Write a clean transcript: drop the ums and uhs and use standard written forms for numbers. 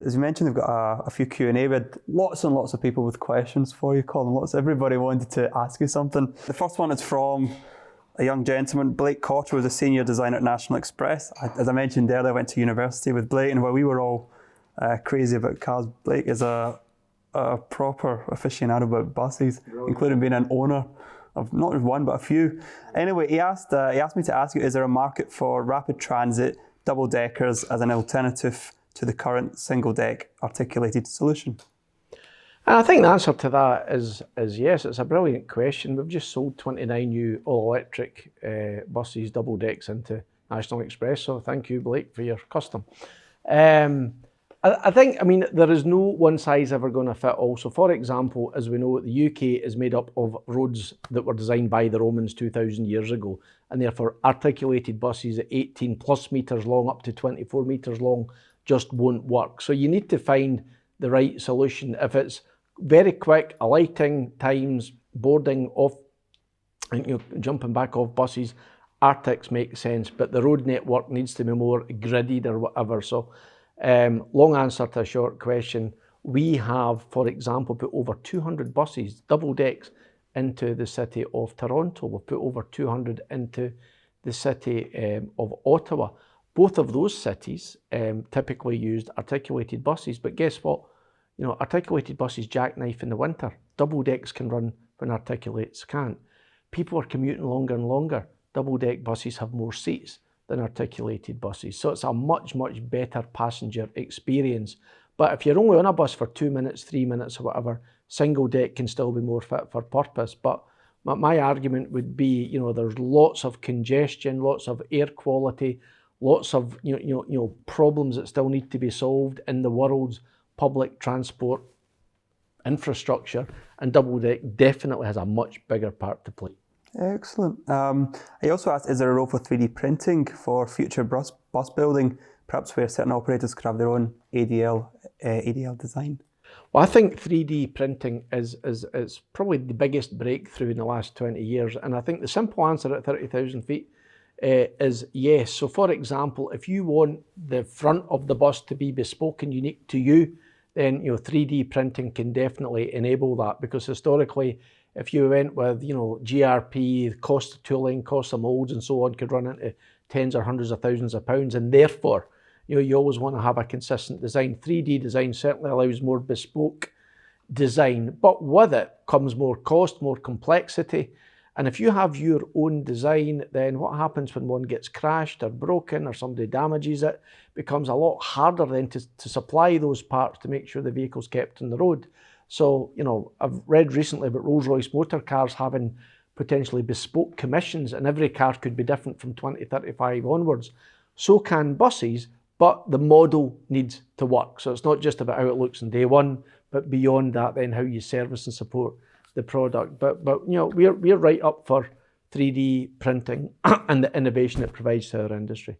As you mentioned, we've got a few Q&A. We had lots and lots of people with questions for you, Colin. Everybody wanted to ask you something. The first one is from a young gentleman. Blake Cotter was a senior designer at National Express. As I mentioned earlier, I went to university with Blake, and while we were all crazy about cars, Blake is a proper aficionado about buses, including being an owner of not just one, but a few. Anyway, he asked me to ask you, is there a market for rapid transit double-deckers as an alternative to the current single-deck articulated solution? I think the answer to that is yes. It's a brilliant question. We've just sold 29 new all-electric buses, double decks, into National Express, so thank you, Blake, for your custom. I think, there is no one size ever going to fit all. So, for example, as we know, the UK is made up of roads that were designed by the Romans 2,000 years ago, and therefore articulated buses at 18 plus metres long, up to 24 metres long, just won't work. So you need to find the right solution. If it's very quick, alighting times, boarding off, and jumping back off buses, Arctics make sense, but the road network needs to be more gridded or whatever. So long answer to a short question. We have, for example, put over 200 buses, double decks, into the city of Toronto. We've put over 200 into the city of Ottawa. Both of those cities typically used articulated buses, but guess what? Articulated buses jackknife in the winter. Double decks can run when articulates can't. People are commuting longer and longer. Double deck buses have more seats than articulated buses. So it's a much, much better passenger experience. But if you're only on a bus for 2 minutes, 3 minutes or whatever, single deck can still be more fit for purpose. But my argument would be, there's lots of congestion, lots of air quality, lots of problems that still need to be solved in the world's public transport infrastructure, and double deck definitely has a much bigger part to play. Excellent. I also asked, is there a role for 3D printing for future bus building, perhaps where certain operators could have their own ADL design? Well, I think 3D printing is probably the biggest breakthrough in the last 20 years, and I think the simple answer at 30,000 feet is yes. So for example, if you want the front of the bus to be bespoke and unique to you, then 3D printing can definitely enable that, because historically, if you went with GRP, the cost of tooling, cost of molds and so on could run into tens or hundreds of thousands of pounds, and therefore you always want to have a consistent design. 3D design certainly allows more bespoke design, but with it comes more cost, more complexity. And if you have your own design, then what happens when one gets crashed or broken or somebody damages it? It becomes a lot harder then to supply those parts to make sure the vehicle's kept on the road. So, I've read recently about Rolls-Royce motor cars having potentially bespoke commissions, and every car could be different from 2035 onwards. So can buses, but the model needs to work. So it's not just about how it looks on day one, but beyond that, then how you service and support the product. But we're right up for 3D printing and the innovation it provides to our industry.